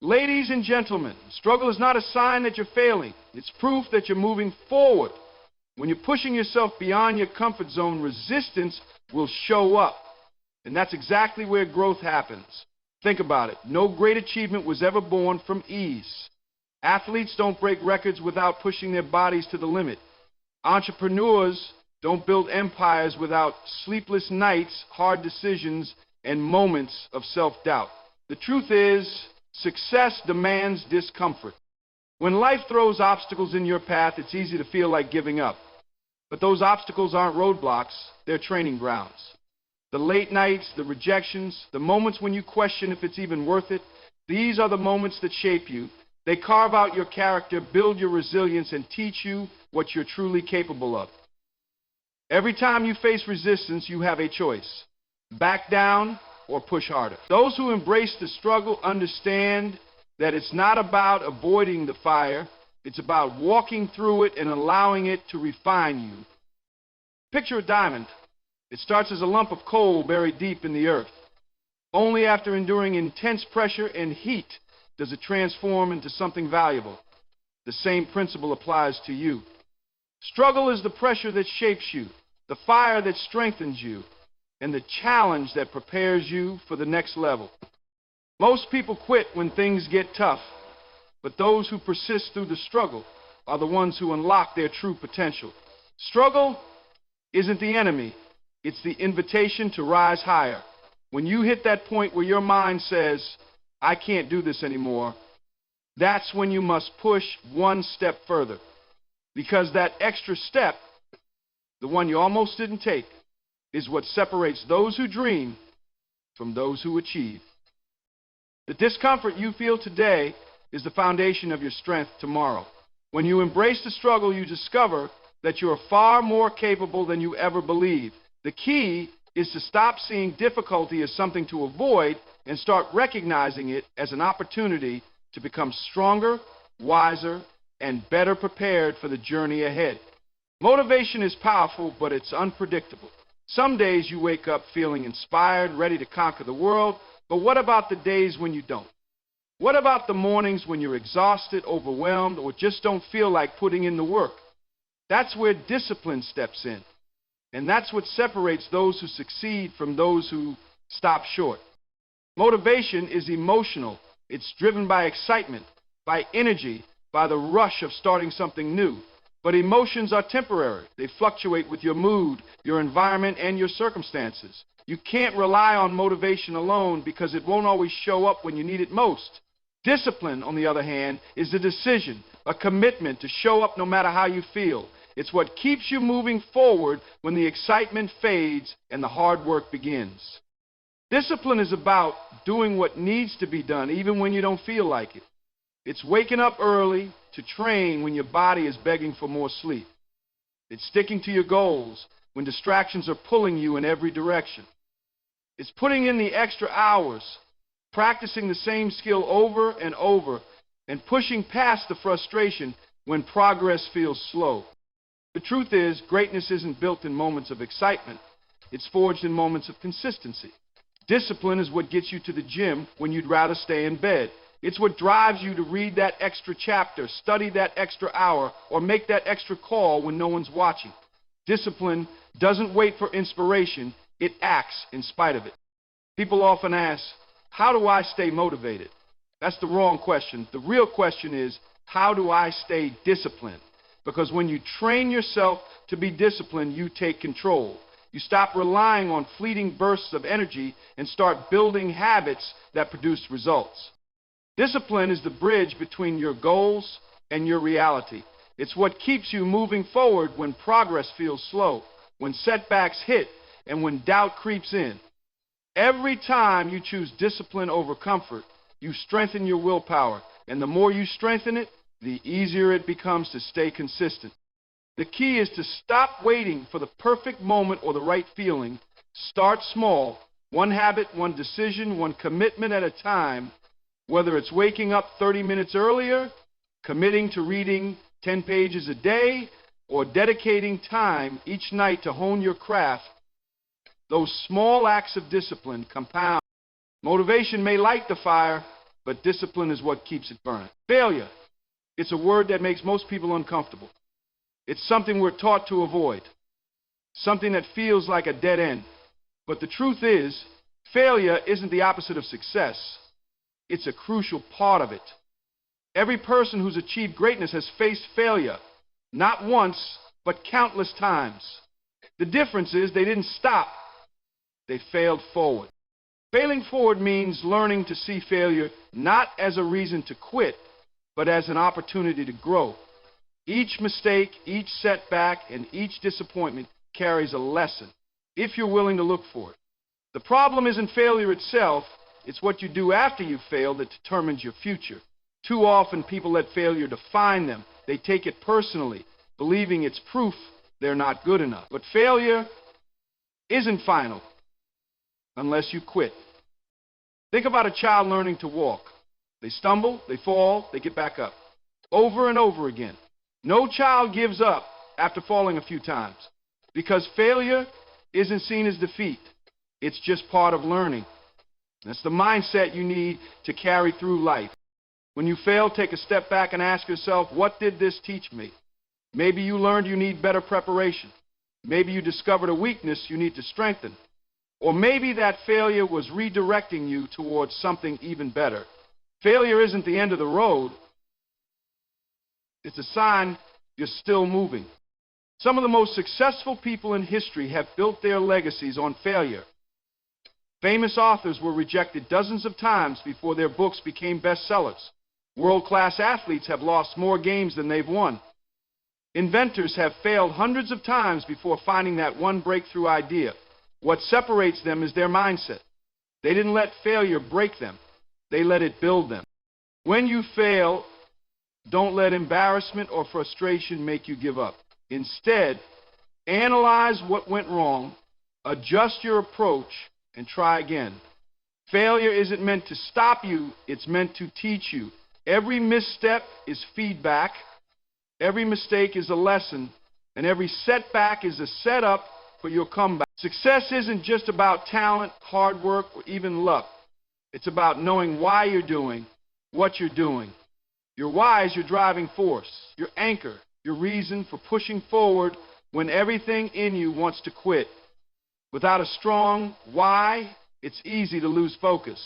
Ladies and gentlemen, struggle is not a sign that you're failing. It's proof that you're moving forward. When you're pushing yourself beyond your comfort zone, resistance will show up. And that's exactly where growth happens. Think about it. No great achievement was ever born from ease. Athletes don't break records without pushing their bodies to the limit. Entrepreneurs don't build empires without sleepless nights, hard decisions, and moments of self-doubt. The truth is, success demands discomfort. When life throws obstacles in your path, it's easy to feel like giving up. But those obstacles aren't roadblocks, they're training grounds. The late nights, the rejections, the moments when you question if it's even worth it, these are the moments that shape you. They carve out your character, build your resilience, and teach you what you're truly capable of. Every time you face resistance, you have a choice. Back down or push harder. Those who embrace the struggle understand that it's not about avoiding the fire, it's about walking through it and allowing it to refine you. Picture a diamond. It starts as a lump of coal buried deep in the earth. Only after enduring intense pressure and heat does it transform into something valuable. The same principle applies to you. Struggle is the pressure that shapes you, the fire that strengthens you, and the challenge that prepares you for the next level. Most people quit when things get tough, but those who persist through the struggle are the ones who unlock their true potential. Struggle isn't the enemy, it's the invitation to rise higher. When you hit that point where your mind says, I can't do this anymore, that's when you must push one step further. Because that extra step, the one you almost didn't take, is what separates those who dream from those who achieve. The discomfort you feel today is the foundation of your strength tomorrow. When you embrace the struggle, you discover that you are far more capable than you ever believed. The key is to stop seeing difficulty as something to avoid and start recognizing it as an opportunity to become stronger, wiser, and better prepared for the journey ahead. Motivation is powerful, but it's unpredictable. Some days you wake up feeling inspired, ready to conquer the world, but what about the days when you don't? What about the mornings when you're exhausted, overwhelmed, or just don't feel like putting in the work? That's where discipline steps in. And that's what separates those who succeed from those who stop short. Motivation is emotional. It's driven by excitement, by energy, by the rush of starting something new. But emotions are temporary. They fluctuate with your mood, your environment, and your circumstances. You can't rely on motivation alone because it won't always show up when you need it most. Discipline, on the other hand, is a decision, a commitment to show up no matter how you feel. It's what keeps you moving forward when the excitement fades and the hard work begins. Discipline is about doing what needs to be done even when you don't feel like it. It's waking up early to train when your body is begging for more sleep. It's sticking to your goals when distractions are pulling you in every direction. It's putting in the extra hours, practicing the same skill over and over, and pushing past the frustration when progress feels slow. The truth is, greatness isn't built in moments of excitement. It's forged in moments of consistency. Discipline is what gets you to the gym when you'd rather stay in bed. It's what drives you to read that extra chapter, study that extra hour, or make that extra call when no one's watching. Discipline doesn't wait for inspiration, it acts in spite of it. People often ask, how do I stay motivated? That's the wrong question. The real question is, how do I stay disciplined? Because when you train yourself to be disciplined, you take control. You stop relying on fleeting bursts of energy and start building habits that produce results. Discipline is the bridge between your goals and your reality. It's what keeps you moving forward when progress feels slow, when setbacks hit, and when doubt creeps in. Every time you choose discipline over comfort, you strengthen your willpower, and the more you strengthen it, the easier it becomes to stay consistent. The key is to stop waiting for the perfect moment or the right feeling. Start small, one habit, one decision, one commitment at a time. Whether it's waking up 30 minutes earlier, committing to reading 10 pages a day, or dedicating time each night to hone your craft, those small acts of discipline compound. Motivation may light the fire, but discipline is what keeps it burning. Failure. It's a word that makes most people uncomfortable. It's something we're taught to avoid, something that feels like a dead end. But the truth is, failure isn't the opposite of success. It's a crucial part of it. Every person who's achieved greatness has faced failure, not once, but countless times. The difference is they didn't stop. They failed forward. Failing forward means learning to see failure not as a reason to quit, but as an opportunity to grow. Each mistake, each setback, and each disappointment carries a lesson, if you're willing to look for it. The problem isn't failure itself, it's what you do after you fail that determines your future. Too often people let failure define them. They take it personally, believing it's proof they're not good enough. But failure isn't final unless you quit. Think about a child learning to walk. They stumble, they fall, they get back up. Over and over again. No child gives up after falling a few times, because failure isn't seen as defeat. It's just part of learning. That's the mindset you need to carry through life. When you fail, take a step back and ask yourself, what did this teach me? Maybe you learned you need better preparation. Maybe you discovered a weakness you need to strengthen. Or maybe that failure was redirecting you towards something even better. Failure isn't the end of the road. It's a sign you're still moving. Some of the most successful people in history have built their legacies on failure. Famous authors were rejected dozens of times before their books became bestsellers. World-class athletes have lost more games than they've won. Inventors have failed hundreds of times before finding that one breakthrough idea. What separates them is their mindset. They didn't let failure break them. They let it build them. When you fail, don't let embarrassment or frustration make you give up. Instead, analyze what went wrong, adjust your approach, and try again. Failure isn't meant to stop you, it's meant to teach you. Every misstep is feedback, every mistake is a lesson, and every setback is a setup for your comeback. Success isn't just about talent, hard work, or even luck. It's about knowing why you're doing what you're doing. Your why is your driving force, your anchor, your reason for pushing forward when everything in you wants to quit. Without a strong why, it's easy to lose focus.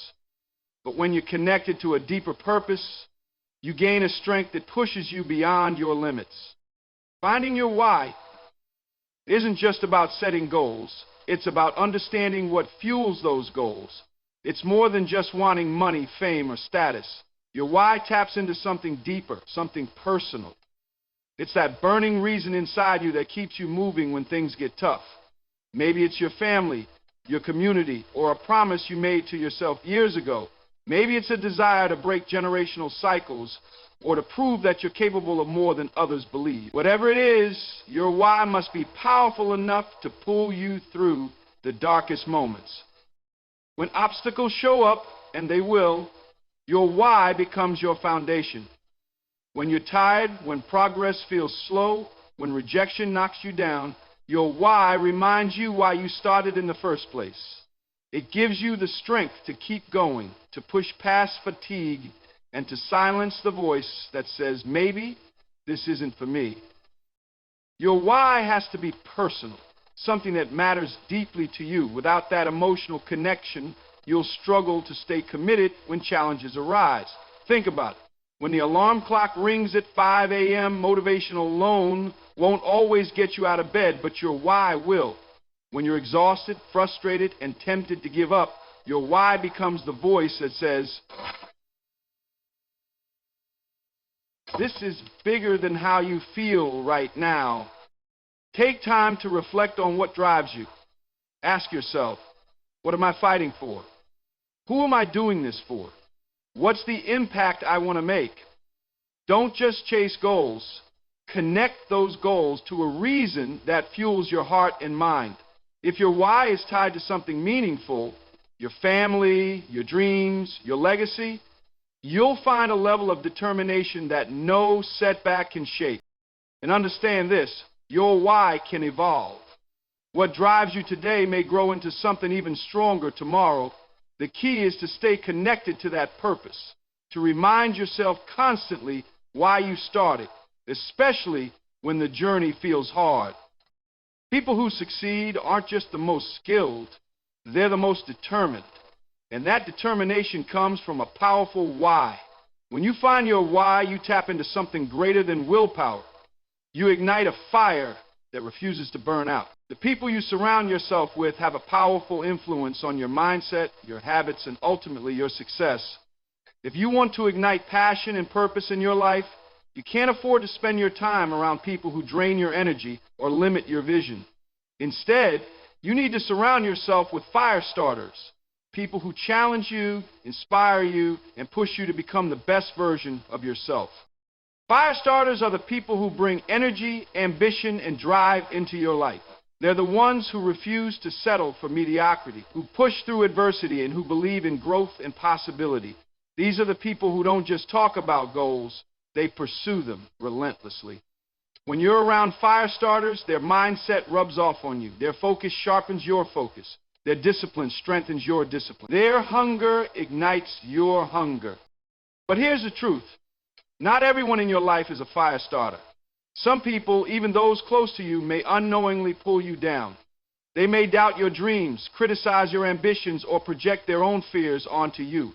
But when you're connected to a deeper purpose, you gain a strength that pushes you beyond your limits. Finding your why isn't just about setting goals. It's about understanding what fuels those goals. It's more than just wanting money, fame, or status. Your why taps into something deeper, something personal. It's that burning reason inside you that keeps you moving when things get tough. Maybe it's your family, your community, or a promise you made to yourself years ago. Maybe it's a desire to break generational cycles or to prove that you're capable of more than others believe. Whatever it is, your why must be powerful enough to pull you through the darkest moments. When obstacles show up, and they will, your why becomes your foundation. When you're tired, when progress feels slow, when rejection knocks you down, your why reminds you why you started in the first place. It gives you the strength to keep going, to push past fatigue, and to silence the voice that says, maybe this isn't for me. Your why has to be personal, something that matters deeply to you. Without that emotional connection, you'll struggle to stay committed when challenges arise. Think about it. When the alarm clock rings at 5 a.m., motivation alone won't always get you out of bed, but your why will. When you're exhausted, frustrated, and tempted to give up, your why becomes the voice that says, this is bigger than how you feel right now. Take time to reflect on what drives you. Ask yourself, what am I fighting for? Who am I doing this for? What's the impact I want to make? Don't just chase goals. Connect those goals to a reason that fuels your heart and mind. If your why is tied to something meaningful, your family, your dreams, your legacy, you'll find a level of determination that no setback can shake. And understand this, your why can evolve. What drives you today may grow into something even stronger tomorrow. The key is to stay connected to that purpose. to remind yourself constantly why you started, especially when the journey feels hard. People who succeed aren't just the most skilled, they're the most determined. And that determination comes from a powerful why. When you find your why, you tap into something greater than willpower. You ignite a fire that refuses to burn out. The people you surround yourself with have a powerful influence on your mindset, your habits, and ultimately your success. If you want to ignite passion and purpose in your life, you can't afford to spend your time around people who drain your energy or limit your vision. Instead, you need to surround yourself with Firestarters, people who challenge you, inspire you, and push you to become the best version of yourself. Firestarters are the people who bring energy, ambition, and drive into your life. They're the ones who refuse to settle for mediocrity, who push through adversity, and who believe in growth and possibility. These are the people who don't just talk about goals, they pursue them relentlessly. When you're around Firestarters, their mindset rubs off on you. Their focus sharpens your focus. Their discipline strengthens your discipline. Their hunger ignites your hunger. But here's the truth. Not everyone in your life is a Firestarter. Some people, even those close to you, may unknowingly pull you down. They may doubt your dreams, criticize your ambitions, or project their own fears onto you.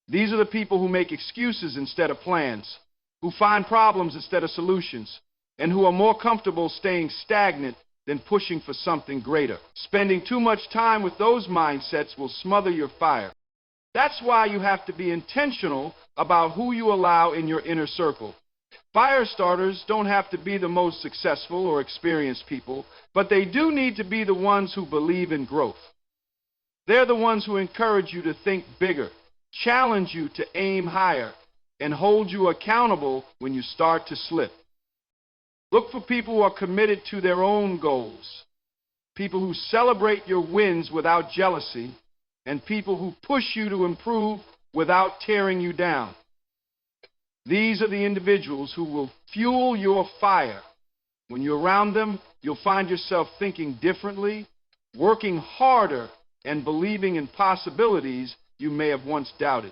These are the people who make excuses instead of plans, who find problems instead of solutions, and who are more comfortable staying stagnant than pushing for something greater. Spending too much time with those mindsets will smother your fire. That's why you have to be intentional about who you allow in your inner circle. Firestarters don't have to be the most successful or experienced people, but they do need to be the ones who believe in growth. They're the ones who encourage you to think bigger, challenge you to aim higher, and hold you accountable when you start to slip. Look for people who are committed to their own goals, people who celebrate your wins without jealousy, and people who push you to improve without tearing you down. These are the individuals who will fuel your fire. When you're around them, you'll find yourself thinking differently, working harder, and believing in possibilities you may have once doubted.